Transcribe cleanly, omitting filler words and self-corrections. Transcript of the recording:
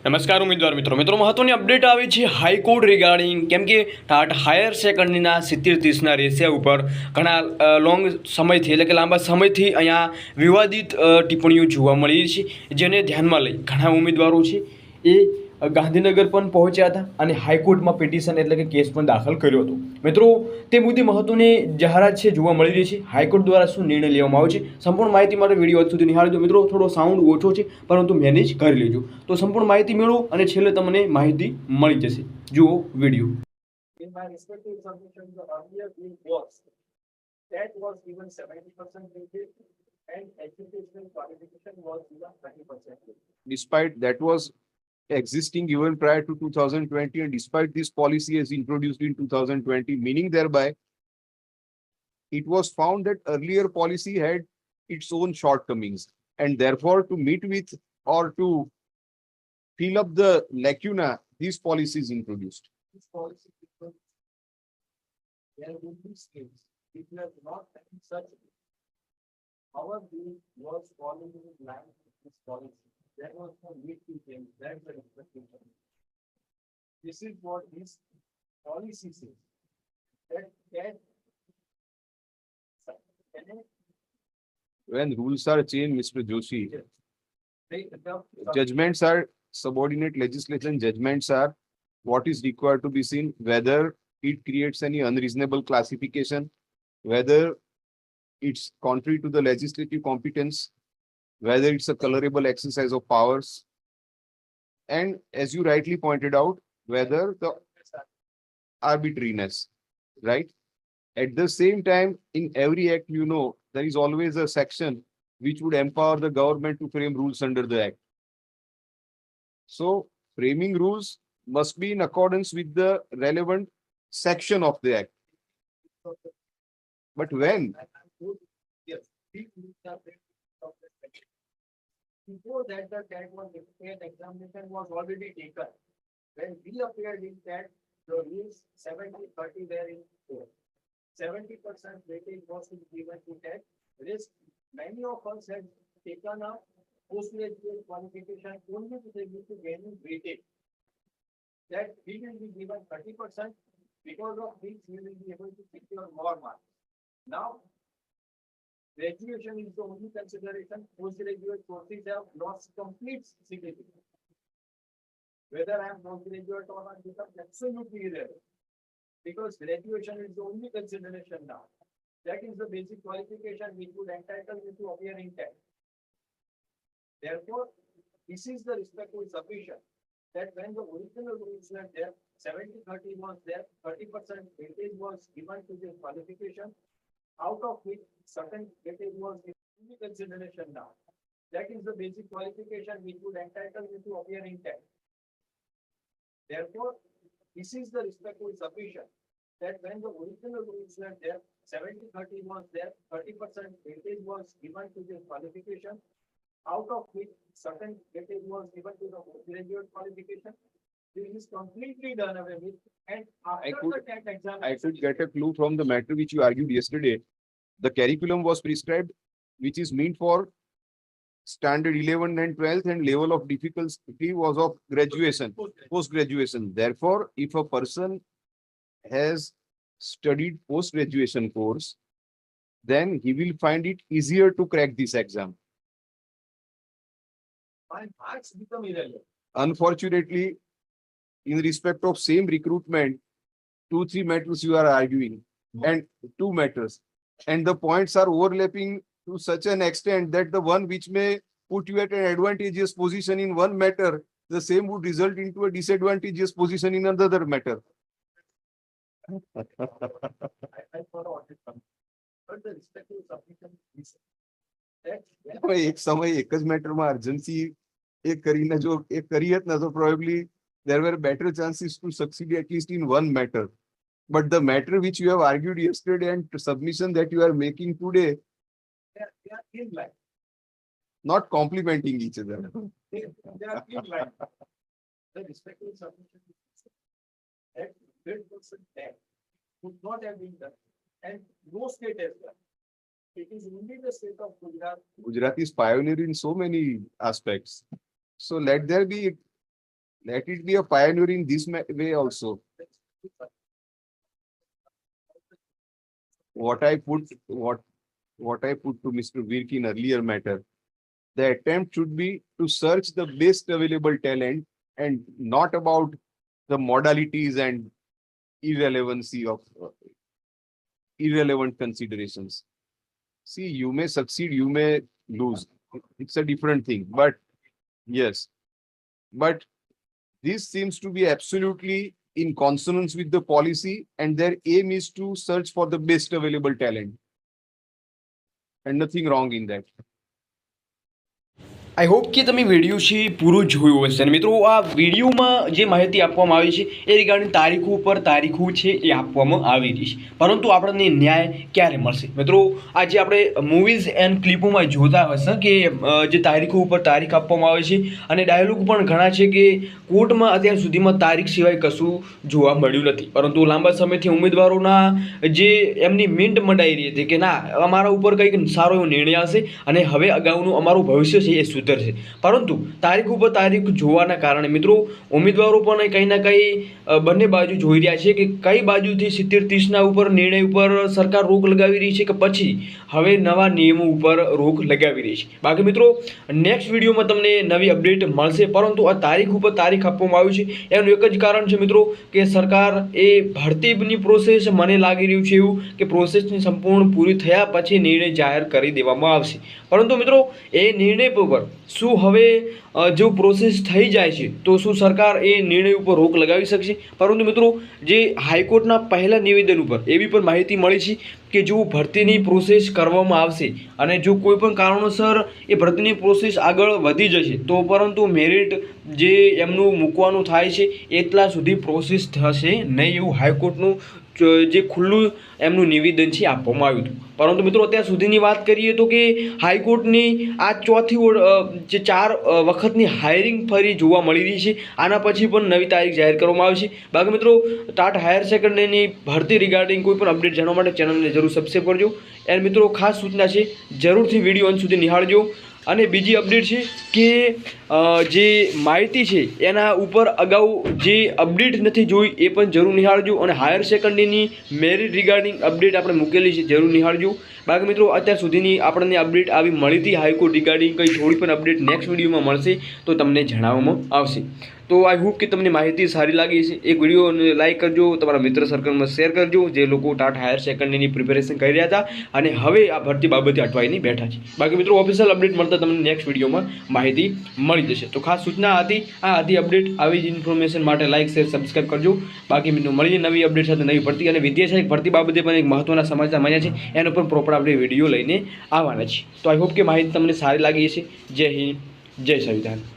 નમસ્કાર ઉમેદવાર મિત્રો મહત્વની અપડેટ આવી છે હાઈકોર્ટ રિગાર્ડિંગ કેમ કે ટાટ હાયર સેકન્ડરીના 70-30ના રેશિયા ઉપર ઘણા લોંગ સમયથી એટલે કે લાંબા સમયથી અહીંયા વિવાદિત ટિપ્પણીઓ જોવા મળી છે, જેને ધ્યાનમાં લઈ ઘણા ઉમેદવારો છે એ ગાંધીનગર પણ પહોંચ્યા હતા અને હાઈકોર્ટમાં પિટિશન એટલે કે કેસ પણ દાખલ કર્યો હતો. મિત્રો, તે મુદ્દે મહત્વની જાહેરાત છે જોવા મળી રહી છે. હાઈકોર્ટ દ્વારા શું નિર્ણય લેવામાં આવે છે, સંપૂર્ણ માહિતી માટે વિડીયો અંત સુધી નિહાળજો. મિત્રો, થોડો સાઉન્ડ ઓછો છે પરંતુ મેનેજ કરી લેજો તો સંપૂર્ણ માહિતી મેળવો અને છેલ્લે તમને માહિતી મળી જશે. જુઓ video. In my respective submission, the earlier bill was that was given 70% weightage and educational qualification was given 30%. Despite that was existing even prior to 2020, and despite this policy is introduced in 2020, meaning thereby it was found that earlier policy had its own shortcomings, and therefore to meet with or to fill up the lacuna, this policy is introduced. This policy because there would be schemes which were not having such. Our bill was falling in line with this policy. There was no need to change. That's the expectation. This is what this policy says. That When rules are changed, Mr. Joshi, they judgments are subordinate legislation. Judgments are what is required to be seen, whether it creates any unreasonable classification, whether it's contrary to the legislative competence, whether it's a colorable exercise of powers, and as you rightly pointed out, whether the arbitrariness, right? At the same time, in every act, there is always a section which would empower the government to frame rules under the act. So framing rules must be in accordance with the relevant section of the act. But when yes, before that, the TAT was declared, examination was already taken. When we appeared in TAT, the rules 70-30 were in force. 70% weightage was to be given to TAT. Rest, many of us had taken a postgraduate qualification only to be able to gain weightage. That we will be given 30%, because of which we will be able to secure more marks. Now, graduation is the only consideration. Postgraduate courses have lost complete significance. Whether I am postgraduate or not becomes absolutely irrelevant, because graduation is the only consideration now. That is the basic qualification which would entitle you to appear in TAT. Therefore, this is the respectful submission that when the original rules were there, 70-30 was there, 30% weightage was given to the qualification, out of which certain weightage was the only consideration now. That is the basic qualification which would entitle you to appear in TAT. Therefore, this is the respectful submission that when the original rules were there, 70-30 was there, 30% weightage was given to the qualification, out of which certain weightage was given to the graduate qualification. This is completely done away with, and after the TAT exam, I could get a clue from the matter which you argued yesterday, the curriculum was prescribed, which is meant for standard 11 and 12th, and level of difficulty was of graduation, post-graduation. Therefore, if a person has studied post-graduation course, then he will find it easier to crack this exam. my marks become irrelevant. Unfortunately, in respect of same recruitment, 2-3 matters you are arguing, and 2 matters, and the points are overlapping to such an extent that the one which may put you at an advantageous position in one matter, the same would result into a disadvantageous position in another matter. I forgot it. But the respectful submission is that એક સમય એક જ મેટરમાં urgency એક કરીને જો એક કરી હોત ને તો probably there were better chances to succeed at least in one matter. But the matter which you have argued yesterday and submission that you are making today, they are in line. not complementing each other. They are in line. The respectful submission is that 100% tax would not have been done, and no state has done. It is only the state of Gujarat. Gujarat is pioneer in so many aspects. So let there be Let it be a pioneer in this way also. What I put to Mr. Virk in earlier matter, the attempt should be to search the best available talent and not about the modalities and irrelevancy of irrelevant considerations. See, you may succeed, you may lose. It's a different thing. But yes, but this seems to be absolutely in consonance with the policy, and their aim is to search for the best available talent. And nothing wrong in that. I hope કે તમે video છે પૂરું જોયું હશે અને મિત્રો આ વિડીયોમાં જે માહિતી આપવામાં આવી છે એ રિગાર્ડિંગ તારીખો છે એ આપવામાં આવી રહી છે, પરંતુ આપણને ન્યાય ક્યારે મળશે? મિત્રો આજે આપણે મૂવીઝ એન્ડ ક્લિપોમાં જોતા હશે કે જે તારીખ આપવામાં આવે છે અને ડાયલોગ પણ ઘણા છે કે કોર્ટમાં અત્યાર સુધીમાં તારીખ સિવાય કશું જોવા મળ્યું નથી, પરંતુ લાંબા સમયથી ઉમેદવારોના જે એમની મિન્ટ મંડાઈ રહી હતી કે ના અમારા ઉપર કંઈક સારો એવો નિર્ણય હશે અને હવે અગાઉનું અમારું ભવિષ્ય છે એ સુધરશે, પરંતુ તારીખ જોવાના કારણે મિત્રો ઉમેદવારો પણ કંઈ ના કંઈ બંને બાજુ જોઈ રહ્યા છે કે કઈ બાજુથી 70-30ના ઉપર નિર્ણય ઉપર સરકાર રોક લગાવી રહી છે કે પછી હવે નવા નિયમો ઉપર રોક લગાવી રહી છે. બાકી મિત્રો નેક્સ્ટ વિડીયોમાં તમને નવી અપડેટ મળશે, પરંતુ આ તારીખ આપવામાં આવી છે એનું એક જ કારણ છે મિત્રો કે સરકાર એ ભરતીની પ્રોસેસ મને લાગી રહ્યું છે એવું કે પ્રોસેસની સંપૂર્ણ પૂરી થયા પછી નિર્ણય જાહેર કરી દેવામાં આવશે, પરંતુ મિત્રો એ નિર્ણય પર શું હવે જો પ્રોસેસ થઈ જાય છે તો શું સરકાર એ નિર્ણય ઉપર રોક લગાવી શકશે? પરંતુ મિત્રો જે હાઈકોર્ટના પહેલા નિવેદન ઉપર એવી પણ માહિતી મળી છે કે જો ભરતીની પ્રોસેસ કરવામાં આવશે અને જો કોઈ પણ કારણોસર એ ભરતીની પ્રોસેસ આગળ વધી જશે તો પરંતુ મેરિટ જે એમનું મૂકવાનું થાય છે એટલા સુધી પ્રોસેસ થશે નહીં એવું હાઈકોર્ટનું જે ખુલ્લું એમનું નિવેદન છે આપવામાં આવ્યું હતું. પરંતુ મિત્રો અત્યાર સુધીની વાત કરીએ તો કે હાઈકોર્ટની આ ચોથી જે 4 વખતની હાયરિંગ ફરી જોવા મળી રહી છે, આના પછી પણ નવી તારીખ જાહેર કરવામાં આવશે. બાકી મિત્રો ટાટ હાયર સેકન્ડરીની ભરતી રિગાર્ડિંગ કોઈ પણ અપડેટ જાણવા માટે ચેનલને જરૂર સબસ્ક્રાઈબ કરજો. એન્ડ મિત્રો ખાસ સૂચના છે જરૂરથી વિડીયો અંત સુધી નિહાળજો. અને બીજી અપડેટ છે કે જે માહિતી છે એના ઉપર અગાઉ જે અપડેટ નથી જોઈ એ પણ જરૂર નિહાળજો અને હાયર સેકન્ડરીની મેરિટ રિગાર્ડિંગ અપડેટ આપણે મૂકેલી છે જરૂર નિહાળજો. બાકી મિત્રો અત્યાર સુધીની આપણને અપડેટ આવી મળી હતી હાઈકોર્ટ રિગાર્ડિંગ કંઈ થોડી પણ અપડેટ નેક્સ્ટ વિડીયોમાં મળશે તો તમને જણાવવામાં આવશે. તો આઈ હોપ કે તમને માહિતી સારી લાગી છે. એક વિડીયોને લાઇક કરજો, તમારા મિત્ર સર્કલમાં શેર કરજો જે લોકો ટાટ હાયર સેકન્ડરીની પ્રિપેરેશન કરી રહ્યા હતા અને હવે આ ભરતી બાબતે અટવાઈને બેઠા છે. બાકી મિત્રો ઓફિશિયલ અપડેટ મળતા તમને નેક્સ્ટ વિડીયોમાં માહિતી મળી જશે. તો ખાસ સૂચના હતી આ હતી અપડેટ. આવી જ ઇન્ફોર્મેશન માટે લાઇક શેર સબસ્ક્રાઈબ કરજો. બાકી મિત્રો મળીએ નવી અપડેટ સાથે નવી ભરતી અને વિદ્યાશાયક ભરતી બાબતે પણ એક મહત્વના સમાચાર મળ્યા છે, એનો પણ પ્રોપર આપણે વિડીયો લઈને આવવાના છીએ. તો આઈ હોપ કે માહિતી તમને સારી લાગી હશે. જય હિન્દ, જય સંવિધાન.